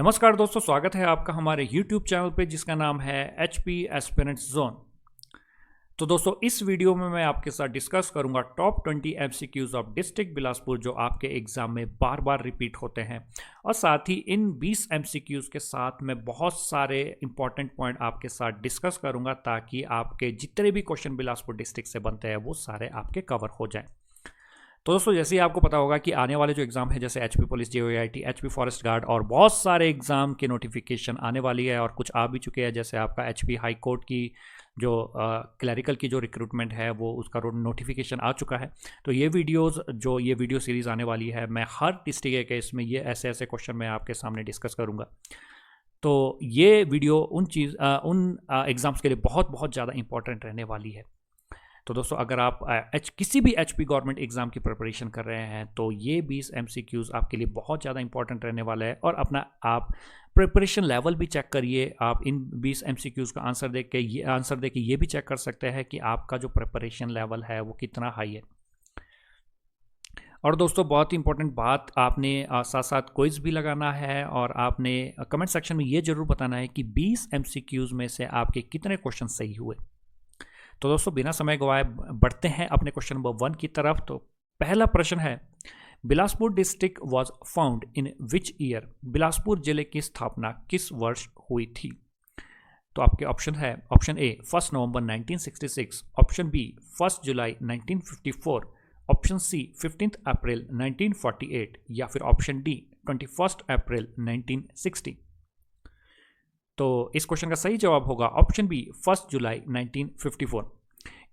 नमस्कार दोस्तों, स्वागत है आपका हमारे YouTube चैनल पे जिसका नाम है HP एस्पिरेंट्स जोन। तो दोस्तों, इस वीडियो में मैं आपके साथ डिस्कस करूंगा top 20 MCQs of district Bilaspur जो आपके एग्जाम में बार बार रिपीट होते हैं। और साथ ही इन 20 MCQs के साथ मैं बहुत सारे इंपॉर्टेंट पॉइंट आपके साथ डिस्कस करूंगा ताकि आपके जितने भी क्वेश्चन बिलासपुर डिस्ट्रिक्ट से बनते हैं वो सारे आपके कवर हो जाएं। तो दोस्तों, जैसे ही आपको पता होगा कि आने वाले जो एग्ज़ाम है जैसे HP police, JOAIT, HP forest guard और बहुत सारे एग्ज़ाम के नोटिफिकेशन आने वाली है और कुछ आ भी चुके हैं। जैसे आपका HP हाई कोर्ट की जो क्लरिकल की जो रिक्रूटमेंट है वो उसका नोटिफिकेशन आ चुका है। तो ये वीडियो सीरीज़ आने वाली है, मैं हर डिस्ट्रिक्ट के केस में ये ऐसे ऐसे क्वेश्चन मैं आपके सामने डिस्कस करूँगा। तो ये वीडियो उन एग्ज़ाम्स के लिए बहुत बहुत ज़्यादा इंपॉर्टेंट रहने वाली है। तो दोस्तों, अगर आप किसी भी HP गवर्नमेंट एग्जाम की प्रिपरेशन कर रहे हैं तो ये 20 MCQs आपके लिए बहुत ज़्यादा इंपॉर्टेंट रहने वाला है। और अपना आप प्रिपरेशन लेवल भी चेक करिए। आप इन 20 MCQs का आंसर देख के ये भी चेक कर सकते हैं कि आपका जो प्रिपरेशन लेवल है वो कितना हाई है। और दोस्तों, बहुत ही इंपॉर्टेंट बात, आपने साथ साथ क्विज भी लगाना है और आपने कमेंट सेक्शन में ये जरूर बताना है कि 20 MCQs में से आपके कितने क्वेश्चन सही हुए। तो दोस्तों, बिना समय गवाए बढ़ते हैं अपने क्वेश्चन नंबर 1 की तरफ। तो पहला प्रश्न है, Bilaspur district was found in which year? Bilaspur जिले की स्थापना किस वर्ष हुई थी? तो आपके ऑप्शन है, ऑप्शन ए 1 नवंबर 1966, ऑप्शन बी 1 जुलाई 1954, ऑप्शन सी 15 अप्रैल 1948 या फिर ऑप्शन डी 21 अप्रैल 1960। तो इस क्वेश्चन का सही जवाब होगा ऑप्शन बी 1 जुलाई 1954।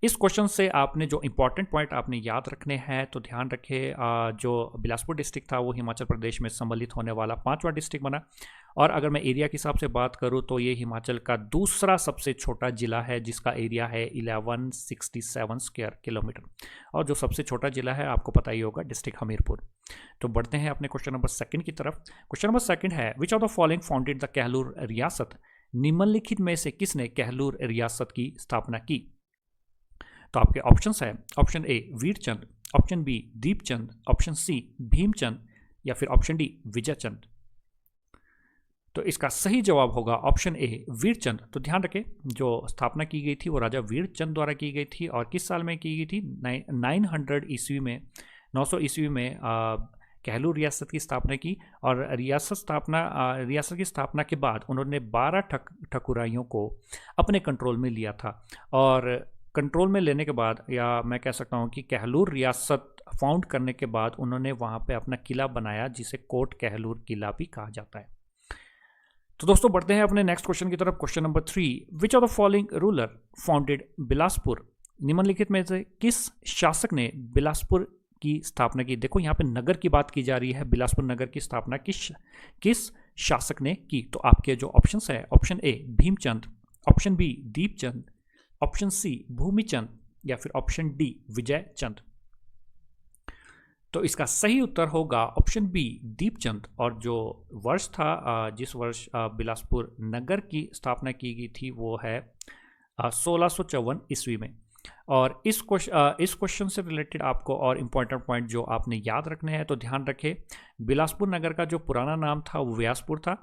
इस क्वेश्चन से आपने जो इंपॉर्टेंट पॉइंट आपने याद रखने हैं तो ध्यान रखें, जो बिलासपुर डिस्ट्रिक्ट था वो हिमाचल प्रदेश में सम्मिलित होने वाला 5वां डिस्ट्रिक्ट बना। और अगर मैं एरिया के हिसाब से बात करूं तो ये हिमाचल का दूसरा सबसे छोटा जिला है जिसका एरिया है 1167 स्क्वायर किलोमीटर। और जो सबसे छोटा जिला है आपको पता ही होगा, डिस्ट्रिक्ट हमीरपुर। तो बढ़ते हैं अपने क्वेश्चन नंबर 2 की तरफ। क्वेश्चन नंबर 2 है, which of the following founded the Kahlur रियासत? निम्नलिखित में से किसने कहलूर रियासत की स्थापना की? तो आपके ऑप्शंस है, option A Virchand, option B Deepchand, option C Bhimchand या फिर ऑप्शन डी विजयचंद। तो इसका सही जवाब होगा ऑप्शन ए वीरचंद। तो ध्यान रखें, जो स्थापना की गई थी वो राजा वीरचंद द्वारा की गई थी। और किस साल में की गई थी? 900 ईस्वी में, 900 ईस्वी में कहलूर रियासत की स्थापना की। और रियासत की स्थापना के बाद उन्होंने 12 ठकुराइयों को अपने कंट्रोल में लिया था। और कंट्रोल में लेने के बाद, या मैं कह सकता हूँ कि कहलूर रियासत फाउंड करने के बाद उन्होंने वहाँ पे अपना किला बनाया जिसे कोट कहलूर किला भी कहा जाता है। तो दोस्तों, बढ़ते हैं अपने नेक्स्ट क्वेश्चन की तरफ। Question number 3, which of the following ruler founded Bilaspur? निम्नलिखित में से किस शासक ने बिलासपुर की स्थापना की? देखो, यहाँ पे नगर की बात की जा रही है। बिलासपुर नगर की स्थापना किस शासक ने की? तो आपके जो ऑप्शंस है, option A Bhimchand, option B Deepchand, option C Bhumichand या फिर ऑप्शन डी विजयचंद। तो इसका सही उत्तर होगा ऑप्शन बी दीपचंद। और जो वर्ष था, जिस वर्ष बिलासपुर नगर की स्थापना की गई थी वो है 1654 ईस्वी में। और इस क्वेश्चन से रिलेटेड आपको और इम्पोर्टेंट पॉइंट जो आपने याद रखने हैं तो ध्यान रखें, बिलासपुर नगर का जो पुराना नाम था वो व्यासपुर था।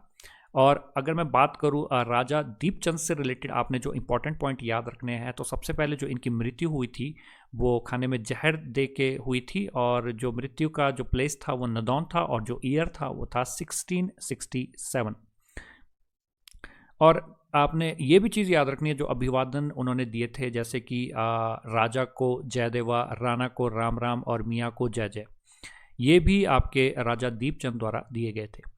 और अगर मैं बात करूं राजा दीपचंद से रिलेटेड आपने जो इंपॉर्टेंट पॉइंट याद रखने हैं तो सबसे पहले जो इनकी मृत्यु हुई थी वो खाने में जहर दे के हुई थी। और जो मृत्यु का जो प्लेस था वो नदौन था और जो ईयर था वो था 1667। और आपने ये भी चीज़ याद रखनी है, जो अभिवादन उन्होंने दिए थे जैसे कि राजा को जय देवा, राणा को राम राम और मियाँ को जय जय, ये भी आपके राजा दीपचंद द्वारा दिए गए थे।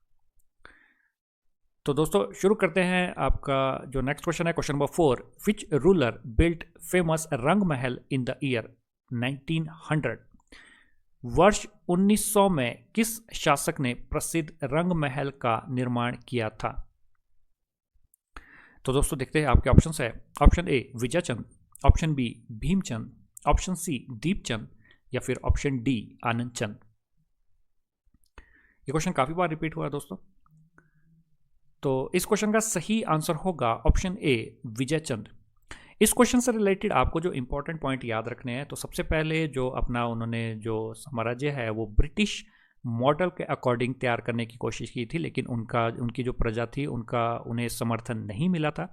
तो दोस्तों, शुरू करते हैं। आपका जो नेक्स्ट क्वेश्चन है, question number 4, which ruler built famous रंग महल इन द ईयर 1900? वर्ष 1900 में किस शासक ने प्रसिद्ध रंग महल का निर्माण किया था? तो दोस्तों, देखते हैं आपके ऑप्शंस है, option A Vijaychand, option B Bhimchand, option C Deepchand या फिर ऑप्शन डी आनंदचंद। ये क्वेश्चन काफी बार रिपीट हुआ है दोस्तों। तो इस क्वेश्चन का सही आंसर होगा ऑप्शन ए विजयचंद। इस क्वेश्चन से रिलेटेड आपको जो इंपॉर्टेंट पॉइंट याद रखने हैं तो सबसे पहले जो अपना उन्होंने जो साम्राज्य है वो ब्रिटिश मॉडल के अकॉर्डिंग तैयार करने की कोशिश की थी, लेकिन उनकी जो प्रजा थी उन्हें समर्थन नहीं मिला था।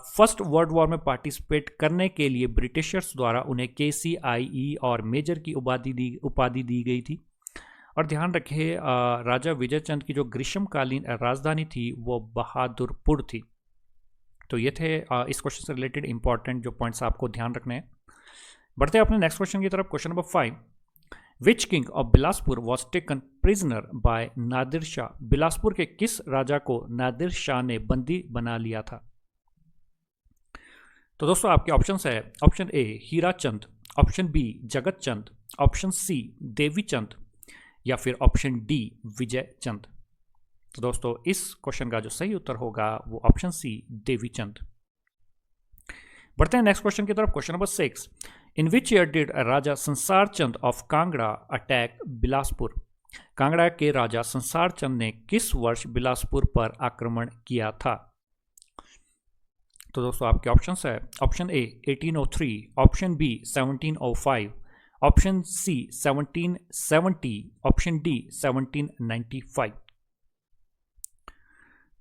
फर्स्ट वर्ल्ड वॉर में पार्टिसिपेट करने के लिए ब्रिटिशर्स द्वारा उन्हें KCIE और मेजर की उपाधि दी गई थी। और ध्यान रखें, राजा विजयचंद की जो ग्रीष्मकालीन राजधानी थी वो बहादुरपुर थी। तो ये थे इस क्वेश्चन से रिलेटेड इंपॉर्टेंट जो पॉइंट्स आपको ध्यान रखने हैं। बढ़ते हैं अपने नेक्स्ट क्वेश्चन की तरफ। Question number 5, which king of Bilaspur was taken prisoner by Nadir Shah? Bilaspur के किस राजा को नादिर शाह ने बंदी बना लिया था? तो दोस्तों आपके ऑप्शन है, option A Hira Chand, option B Jagat Chand, option C देवी चंद, या फिर ऑप्शन डी विजय चंद। तो दोस्तों इस क्वेश्चन का जो सही उत्तर होगा वो ऑप्शन सी देवी चंद। बढ़ते हैं नेक्स्ट क्वेश्चन की तरफ। Question number 6, in which year did Raja Sansar Chand of Kangra attack Bilaspur? Kangra के राजा संसार चंद ने किस वर्ष बिलासपुर पर आक्रमण किया था? तो दोस्तों आपके ऑप्शंस है, option A 1803, option B 1705, option C 1770, option D 1795।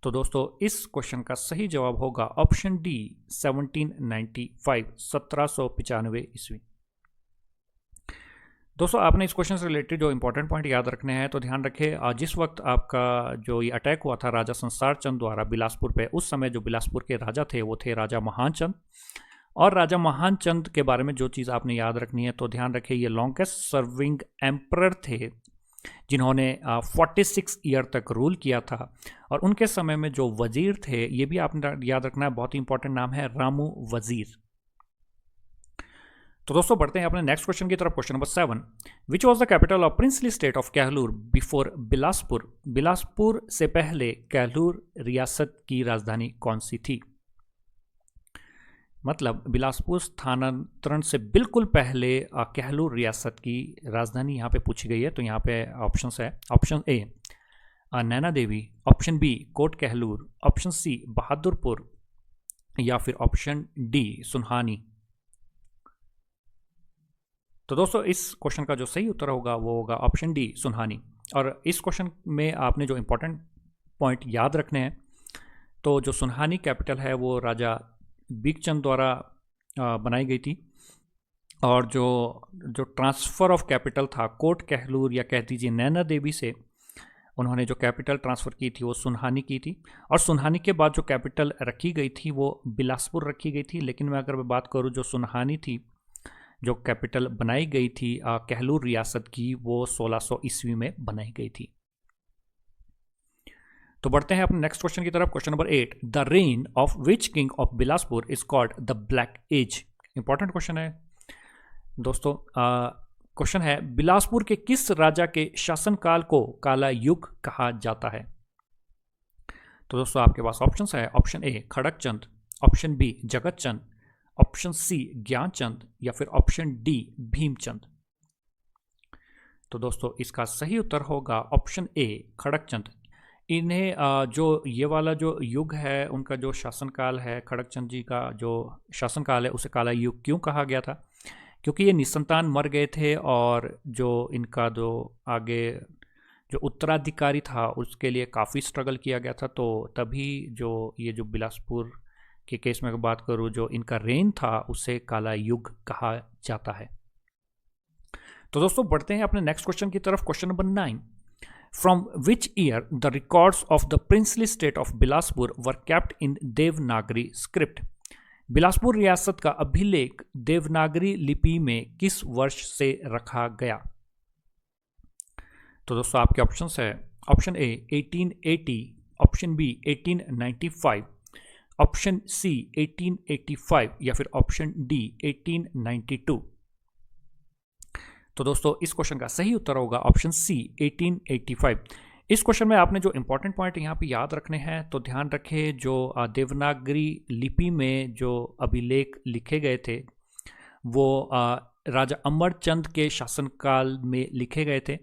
तो दोस्तों इस क्वेश्चन का सही जवाब होगा ऑप्शन डी 1795, 1795 ईस्वी। दोस्तों आपने इस क्वेश्चन से रिलेटेड जो इंपॉर्टेंट पॉइंट याद रखने हैं, तो ध्यान रखें, जिस वक्त आपका जो ये अटैक हुआ था राजा संसार चंद द्वारा बिलासपुर पे, उस समय जो बिलासपुर के राजा थे वो थे राजा महान चंद। और राजा महान चंद के बारे में जो चीज़ आपने याद रखनी है, तो ध्यान रखें ये लॉन्गेस्ट सर्विंग एम्परर थे जिन्होंने 46 ईयर तक रूल किया था। और उनके समय में जो वजीर थे, ये भी आपने याद रखना है, बहुत ही इंपॉर्टेंट नाम है रामू वजीर। तो दोस्तों बढ़ते हैं अपने नेक्स्ट क्वेश्चन की तरफ। Question number 7, which was the capital of princely state of Kahlur before Bilaspur? Bilaspur से पहले कहलूर रियासत की राजधानी कौन सी थी? मतलब बिलासपुर स्थानांतरण से बिल्कुल पहले कहलूर रियासत की राजधानी यहाँ पे पूछी गई है। तो यहाँ पे ऑप्शंस है, option A Naina Devi, option B Kot Kahlur, option C Bahadurpur, या फिर ऑप्शन डी सुनहानी। तो दोस्तों इस क्वेश्चन का जो सही उत्तर होगा वो होगा ऑप्शन डी सुनहानी। और इस क्वेश्चन में आपने जो इंपॉर्टेंट पॉइंट याद रखने हैं, तो जो सुनहानी कैपिटल है वो राजा बीकचंद द्वारा बनाई गई थी। और जो ट्रांसफ़र ऑफ कैपिटल था कोट कहलूर या कह दीजिए नैना देवी से, उन्होंने जो कैपिटल ट्रांसफ़र की थी वो सुनहानी की थी। और सुनहानी के बाद जो कैपिटल रखी गई थी वो बिलासपुर रखी गई थी। लेकिन मैं अगर बात करूँ, जो सुनहानी थी, जो कैपिटल बनाई गई थी कहलूर रियासत की, वो 1600 ईस्वी में बनाई गई थी। तो बढ़ते हैं अपने नेक्स्ट क्वेश्चन की तरफ। Question number 8, the reign of which king of Bilaspur is called the black age? Important question है दोस्तों। क्वेश्चन है, बिलासपुर के किस राजा के शासनकाल को काला युग कहा जाता है? तो दोस्तों आपके पास ऑप्शंस है, option A Khadakchand, option B Jagatchand, option C Gyanchand, या फिर ऑप्शन डी भीमचंद। तो दोस्तों इसका सही उत्तर होगा ऑप्शन ए खड़कचंद। इन्हें जो ये वाला जो युग है, उनका जो शासनकाल है, खड़कचंद जी का जो शासनकाल है, उसे काला युग क्यों कहा गया था? क्योंकि ये निसंतान मर गए थे और जो इनका जो आगे जो उत्तराधिकारी था उसके लिए काफ़ी स्ट्रगल किया गया था। तो तभी जो ये जो बिलासपुर के केस में बात करूँ, जो इनका रेन था उसे काला युग कहा जाता है। तो दोस्तों बढ़ते हैं अपने नेक्स्ट क्वेश्चन की तरफ। Question number 9, from which year the records of the princely state of Bilaspur were kept in Devanagari script? Bilaspur रियासत का अभिलेख देवनागरी लिपि में किस वर्ष से रखा गया? तो दोस्तों आपके ऑप्शंस है, option A 1880, option B 1895, option C 1885, या फिर ऑप्शन डी 1892। तो दोस्तों इस क्वेश्चन का सही उत्तर होगा ऑप्शन सी 1885। इस क्वेश्चन में आपने जो इंपॉर्टेंट पॉइंट यहाँ पे याद रखने हैं, तो ध्यान रखें, जो देवनागरी लिपि में जो अभिलेख लिखे गए थे वो राजा अमरचंद के शासनकाल में लिखे गए थे।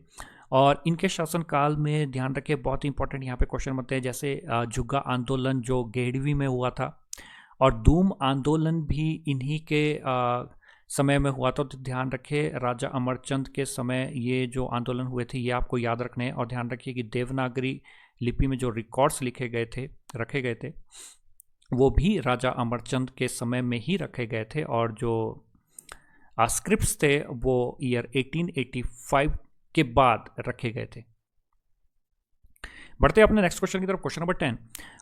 और इनके शासनकाल में ध्यान रखें, बहुत ही इंपॉर्टेंट यहाँ पे क्वेश्चन बनते हैं, जैसे झुग्गा आंदोलन जो गेड़वी में हुआ था, और धूम आंदोलन भी इन्हीं के समय में हुआ था। तो ध्यान रखें राजा अमरचंद के समय ये जो आंदोलन हुए थे ये आपको याद रखने हैं। और ध्यान रखिए कि देवनागरी लिपि में जो रिकॉर्ड्स रखे गए थे वो भी राजा अमरचंद के समय में ही रखे गए थे, और जो स्क्रिप्ट्स थे वो ईयर 1885 के बाद रखे गए थे। बढ़ते हैं अपने नेक्स्ट क्वेश्चन की तरफ। Question number 10,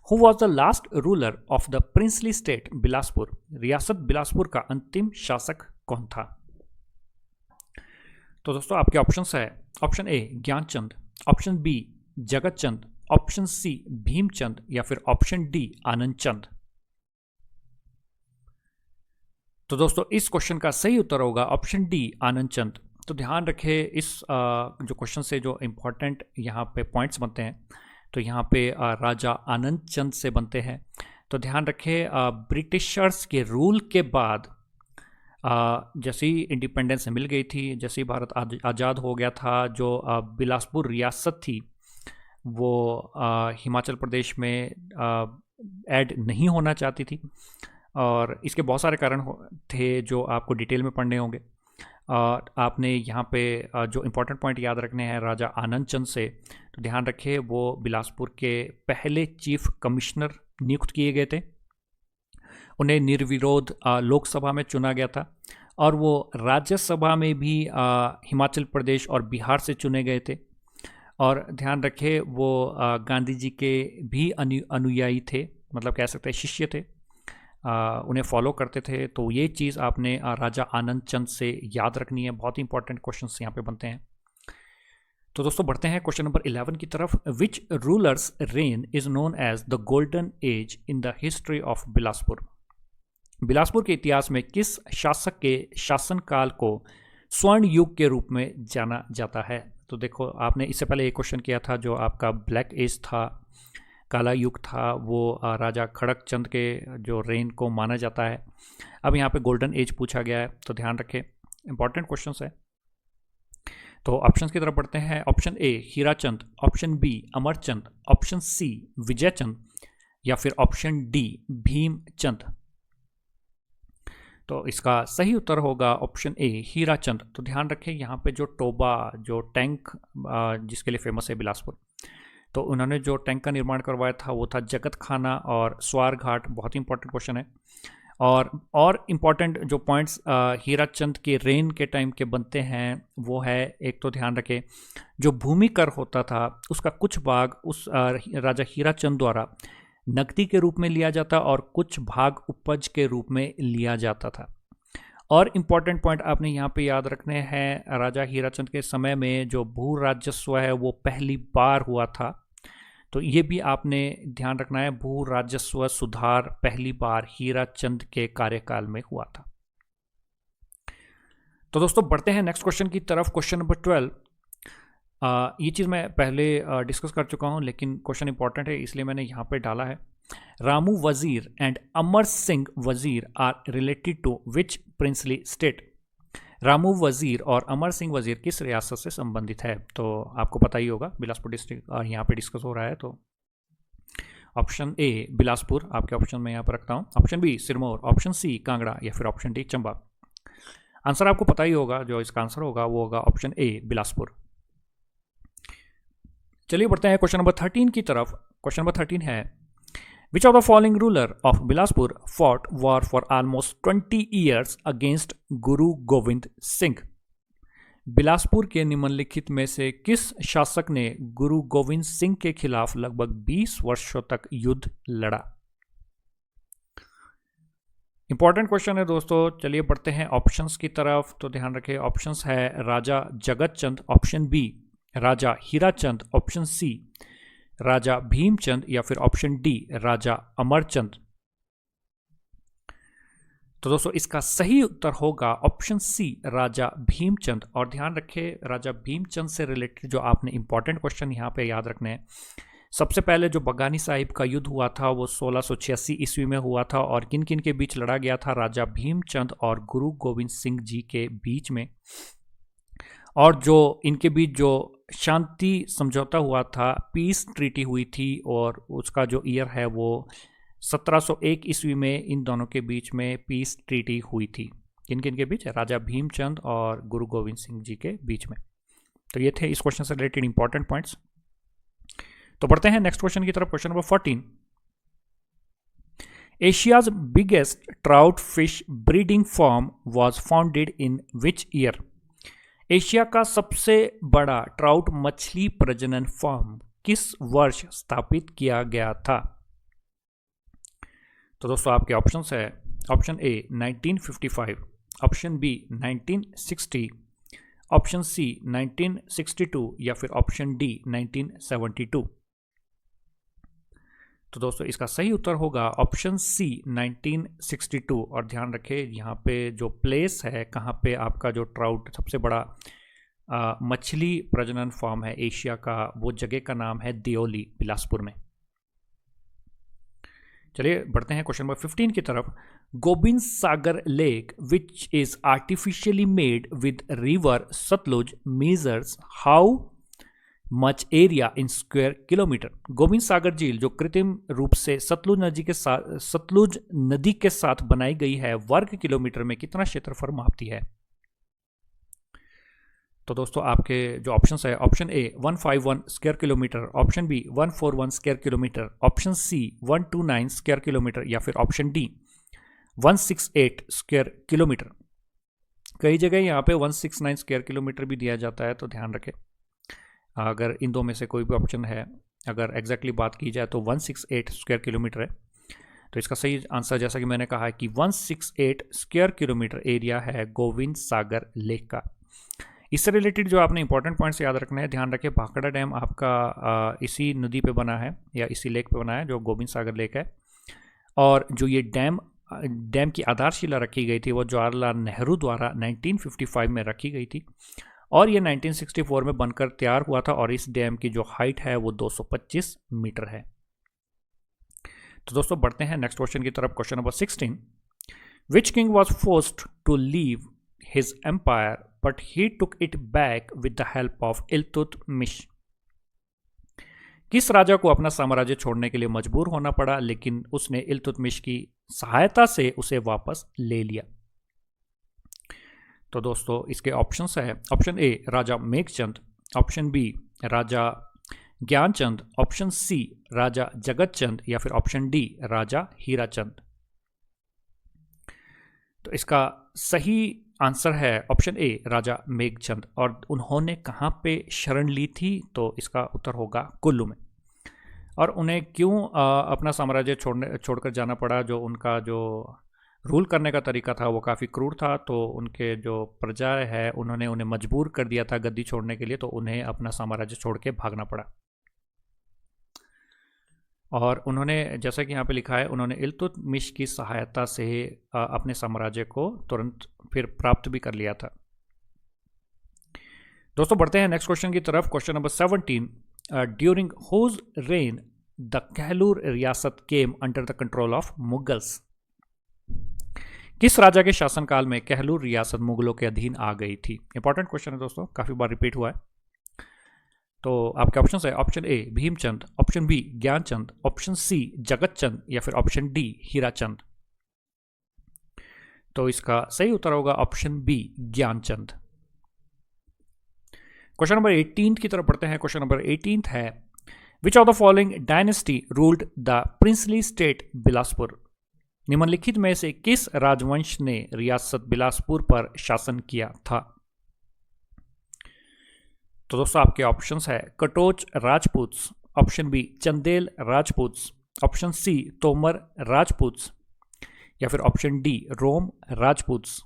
who was the last ruler of the princely state Bilaspur? रियासत बिलासपुर का अंतिम शासक कौन था? तो दोस्तों आपके ऑप्शंस है, option A Gyanchand, option B Jagatchand, option C Bhimchand, या फिर ऑप्शन डी आनंद चंद। तो दोस्तों इस क्वेश्चन का सही उत्तर होगा ऑप्शन डी आनंद चंद। तो ध्यान रखें इस जो क्वेश्चन से जो इंपॉर्टेंट यहाँ पे पॉइंट्स बनते हैं, तो यहाँ पे राजा आनंद चंद से बनते हैं। तो ध्यान रखें ब्रिटिशर्स के रूल के बाद जैसे ही इंडिपेंडेंस मिल गई थी, जैसे ही भारत आज़ाद हो गया था, जो बिलासपुर रियासत थी वो हिमाचल प्रदेश में ऐड नहीं होना चाहती थी, और इसके बहुत सारे कारण थे जो आपको डिटेल में पढ़ने होंगे। आपने यहाँ पे जो इम्पोर्टेंट पॉइंट याद रखने हैं राजा आनंद चंद से, तो ध्यान रखें वो बिलासपुर के पहले चीफ कमिश्नर नियुक्त किए गए थे। उन्हें निर्विरोध लोकसभा में चुना गया था, और वो राज्यसभा में भी हिमाचल प्रदेश और बिहार से चुने गए थे। और ध्यान रखें वो गांधी जी के भी अनुयायी थे, मतलब कह सकते हैं शिष्य थे, उन्हें फॉलो करते थे। तो ये चीज़ आपने राजा आनंद चंद से याद रखनी है। बहुत ही इंपॉर्टेंट क्वेश्चंस यहाँ पे बनते हैं। तो दोस्तों बढ़ते हैं क्वेश्चन नंबर 11 की तरफ। Which rulers reign is known as the golden age in the history of Bilaspur? Bilaspur के इतिहास में किस शासक के शासनकाल को स्वर्ण युग के रूप में जाना जाता है? तो देखो आपने इससे पहले एक क्वेश्चन किया था जो आपका ब्लैक एज था, काला युग था, वो राजा खड़क चंद के जो रेन को माना जाता है। अब यहाँ पे गोल्डन एज पूछा गया है, तो ध्यान रखें इंपॉर्टेंट क्वेश्चंस है। तो ऑप्शंस की तरफ बढ़ते हैं। Option A Hirachand, option B Amarchand, option C Vijaychand, या फिर ऑप्शन डी भीमचंद। तो इसका सही उत्तर होगा ऑप्शन ए हीराचंद। तो ध्यान रखें यहाँ पे जो टोबा, जो टैंक जिसके लिए फेमस है बिलासपुर, तो उन्होंने जो टैंक का निर्माण करवाया था वो था जगत खाना और स्वार घाट। बहुत ही इंपॉर्टेंट क्वेश्चन है। और इम्पॉर्टेंट जो पॉइंट्स हीराचंद के रेन के टाइम के बनते हैं वो है, एक तो ध्यान रखें जो भूमि कर होता था उसका कुछ भाग उस राजा हीराचंद द्वारा नकदी के रूप में लिया जाता और कुछ भाग उपज के रूप में लिया जाता था। और इम्पॉर्टेंट पॉइंट आपने यहाँ पे याद रखने हैं, राजा हीराचंद के समय में जो भू राजस्व है वो पहली बार हुआ था। तो ये भी आपने ध्यान रखना है, भू राजस्व सुधार पहली बार हीराचंद के कार्यकाल में हुआ था। तो दोस्तों बढ़ते हैं नेक्स्ट क्वेश्चन की तरफ। Question number 12। ये चीज़ मैं पहले डिस्कस कर चुका हूँ, लेकिन क्वेश्चन इंपॉर्टेंट है इसलिए मैंने यहाँ पे डाला है। रामू वजीर and Amar Singh Wazir are related to which princely state? Ramu Wazir और अमर सिंह वजीर किस रियासत से संबंधित है? तो आपको पता ही होगा बिलासपुर डिस्ट्रिक्ट यहाँ पे डिस्कस हो रहा है। तो ऑप्शन ए बिलासपुर आपके ऑप्शन में यहाँ पर रखता हूँ, option B Sirmaur, option C Kangra, या फिर ऑप्शन डी चंबा। आंसर आपको पता ही होगा, जो इसका आंसर होगा वो होगा ऑप्शन ए बिलासपुर। चलिए बढ़ते हैं क्वेश्चन नंबर 13 की तरफ। क्वेश्चन नंबर 13 है, which of the following ruler of Bilaspur fought war for almost 20 years against गुरु गोविंद सिंह? बिलासपुर के निम्नलिखित में से किस शासक ने गुरु गोविंद सिंह के खिलाफ लगभग 20 वर्षों तक युद्ध लड़ा? इंपॉर्टेंट क्वेश्चन है दोस्तों। चलिए बढ़ते हैं ऑप्शंस की तरफ। तो ध्यान रखें ऑप्शंस है राजा जगतचंद, ऑप्शन बी राजा हीराचंद, ऑप्शन सी राजा भीमचंद, या फिर ऑप्शन डी राजा अमरचंद। तो दोस्तों इसका सही उत्तर होगा ऑप्शन सी राजा भीमचंद। और ध्यान रखें राजा भीमचंद से रिलेटेड जो आपने इंपॉर्टेंट क्वेश्चन यहाँ पे याद रखने हैं, सबसे पहले जो बगानी साहिब का युद्ध हुआ था वो 1686 ईस्वी में हुआ था, और किन किन के बीच लड़ा गया था? राजा भीमचंद और गुरु गोविंद सिंह जी के बीच में। और जो इनके बीच जो शांति समझौता हुआ था, पीस ट्रीटी हुई थी, और उसका जो ईयर है वो 1701 ईस्वी में इन दोनों के बीच में पीस ट्रीटी हुई थी। किन किन के बीच? राजा भीमचंद और गुरु गोविंद सिंह जी के बीच में। तो ये थे इस क्वेश्चन से रिलेटेड इंपॉर्टेंट पॉइंट्स। तो बढ़ते हैं नेक्स्ट क्वेश्चन की तरफ। Question number 14, Asia's biggest trout fish breeding farm was founded in which year? Asia का सबसे बड़ा ट्राउट मछली प्रजनन फार्म किस वर्ष स्थापित किया गया था? तो दोस्तों आपके ऑप्शंस है, option A 1955, option B 1960, option C 1962 या फिर ऑप्शन डी 1972। तो दोस्तों इसका सही उत्तर होगा ऑप्शन सी 1962। और ध्यान रखें यहाँ पे जो प्लेस है, कहाँ पे आपका जो ट्राउट सबसे बड़ा मछली प्रजनन फार्म है एशिया का, वो जगह का नाम है दियोली, बिलासपुर में। चलिए बढ़ते हैं क्वेश्चन नंबर 15 की तरफ। Gobind Sagar lake which is artificially made with river Sutlej measures how much area in square kilometer? Gobind Sagar झील जो कृत्रिम रूप से सतलुज नदी के साथ बनाई गई है, वर्ग किलोमीटर में कितना क्षेत्रफल मापती है? तो दोस्तों आपके जो ऑप्शंस है, option A 151 square kilometre, option B 141 square kilometre, option C 129 square kilometre या फिर ऑप्शन डी 168 स्क्वायर किलोमीटर। कई जगह यहाँ पे 169 स्क्वायर किलोमीटर भी दिया जाता है, तो ध्यान रखें अगर इन दो में से कोई भी ऑप्शन है, अगर एग्जैक्टली बात की जाए तो 168 स्क्वायर किलोमीटर है। तो इसका सही आंसर जैसा कि मैंने कहा है कि 168 स्क्वायर किलोमीटर एरिया है गोविंद सागर लेक का। इससे रिलेटेड जो आपने इंपॉर्टेंट पॉइंट्स याद रखना है, ध्यान रखें भाखड़ा डैम आपका इसी नदी पे बना है या इसी लेक पे बना है जो गोविंद सागर लेक है। और जो ये डैम की आधारशिला रखी गई थी वो जवाहरलाल नेहरू द्वारा 1955 में रखी गई थी और ये 1964 में बनकर तैयार हुआ था और इस डैम की जो हाइट है वो 225 मीटर है। तो दोस्तों बढ़ते हैं नेक्स्ट क्वेश्चन की तरफ। Question number 16, which king was forced to leave his empire but he took it back with the help of Iltutmish? किस राजा को अपना साम्राज्य छोड़ने के लिए मजबूर होना पड़ा लेकिन उसने इल्तुतमिश की सहायता से उसे वापस ले लिया? तो दोस्तों इसके ऑप्शंस है, option A Raja Meghchand, option B Raja Gyanchand, option C Raja Jagatchand या फिर ऑप्शन डी राजा हीराचंद। तो इसका सही आंसर है ऑप्शन ए राजा मेघचंद। और उन्होंने कहाँ पे शरण ली थी? तो इसका उत्तर होगा कुल्लू में। और उन्हें क्यों अपना साम्राज्य छोड़कर जाना पड़ा? जो उनका जो रूल करने का तरीका था वो काफ़ी क्रूर था, तो उनके जो प्रजा है उन्होंने उन्हें मजबूर कर दिया था गद्दी छोड़ने के लिए, तो उन्हें अपना साम्राज्य छोड़ के भागना पड़ा। और उन्होंने जैसा कि यहाँ पे लिखा है, उन्होंने इल्तुतमिश की सहायता से अपने साम्राज्य को तुरंत फिर प्राप्त भी कर लिया था। दोस्तों बढ़ते हैं नेक्स्ट क्वेश्चन की तरफ। Question number 17, during whose reign the Kahlur riyasat came under the control of Mughals? किस राजा के शासनकाल में कहलूर रियासत मुगलों के अधीन आ गई थी? इंपॉर्टेंट क्वेश्चन है दोस्तों, काफी बार रिपीट हुआ है। तो आपके ऑप्शन है, option A Bhimchand, option B Gyanchand, option C Jagatchand या फिर ऑप्शन डी हीराचंद। तो इसका सही उत्तर होगा option B Gyanchand. Question number 18 की तरफ पढ़ते हैं। क्वेश्चन नंबर 18 है, which of the following dynasty ruled the princely state Bilaspur? निम्नलिखित में से किस राजवंश ने रियासत बिलासपुर पर शासन किया था? तो दोस्तों आपके ऑप्शंस है, Katoch Rajputs, option B Chandel Rajputs, option C Tomar Rajputs या फिर ऑप्शन डी रोम राजपूत्स।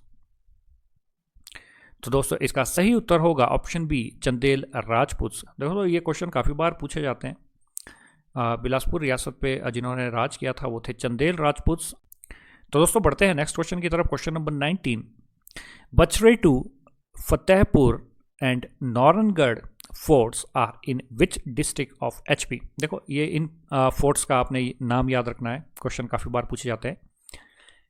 तो दोस्तों इसका सही उत्तर होगा ऑप्शन बी चंदेल राजपूत्स। दोस्तों ये क्वेश्चन काफ़ी बार पूछे जाते हैं। बिलासपुर रियासत पे जिन्होंने राज किया था वो थे चंदेल राजपूत्स। तो दोस्तों बढ़ते हैं नेक्स्ट क्वेश्चन की तरफ। Question number 19, Bachhretu, Fatehpur and Naurangarh forts are in which district of HP? देखो ये इन फोर्ट्स का आपने नाम याद रखना है, क्वेश्चन काफ़ी बार पूछे जाते हैं।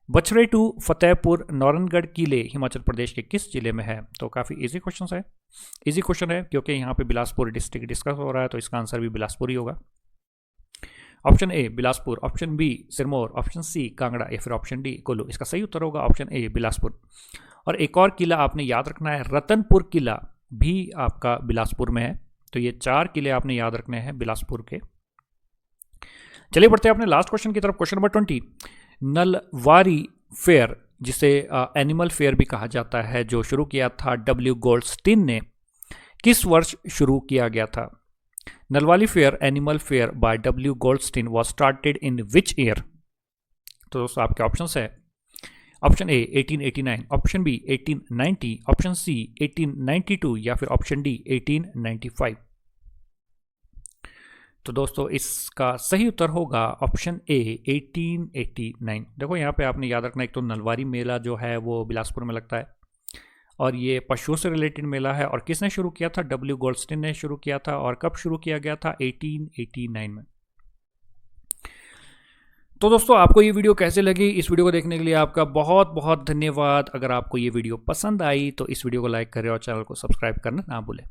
बछरेटू, फतेहपुर, नौरनगढ़ किले हिमाचल प्रदेश के किस जिले में है? तो काफ़ी इजी क्वेश्चन है, इजी क्वेश्चन है क्योंकि यहाँ पे बिलासपुर डिस्ट्रिक्ट डिस्कस हो रहा है, तो इसका आंसर भी बिलासपुर ही होगा। Option A Bilaspur, option B Sirmaur, option C Kangra या फिर ऑप्शन डी कुल्लू। इसका सही उत्तर होगा ऑप्शन ए बिलासपुर। और एक और किला आपने याद रखना है, रतनपुर किला भी आपका बिलासपुर में है। तो ये 4 किले आपने याद रखने हैं बिलासपुर के। चलिए बढ़ते हैं अपने लास्ट क्वेश्चन की तरफ। क्वेश्चन नंबर 20, नलवारी फेयर, जिसे एनिमल फेयर भी कहा जाता है, जो शुरू किया था डब्ल्यू गोल्डस्टीन ने, किस वर्ष शुरू किया गया था? Nalwari fair animal fair by W Goldstein was started in which year? तो दोस्तों आपके ऑप्शंस है, option A 1889, option B 1890, option C 1892 या फिर ऑप्शन डी 1895। तो दोस्तों इसका सही उत्तर होगा ऑप्शन ए 1889। देखो यहाँ पे आपने याद रखना, एक तो नलवारी मेला जो है वो बिलासपुर में लगता है और ये पशुओं से रिलेटेड मेला है। और किसने शुरू किया था? डब्ल्यू गोल्डस्टीन ने शुरू किया था। और कब शुरू किया गया था? 1889 में। तो दोस्तों आपको ये वीडियो कैसे लगी? इस वीडियो को देखने के लिए आपका बहुत बहुत धन्यवाद। अगर आपको ये वीडियो पसंद आई तो इस वीडियो को लाइक करें और चैनल को सब्सक्राइब करना ना भूलें।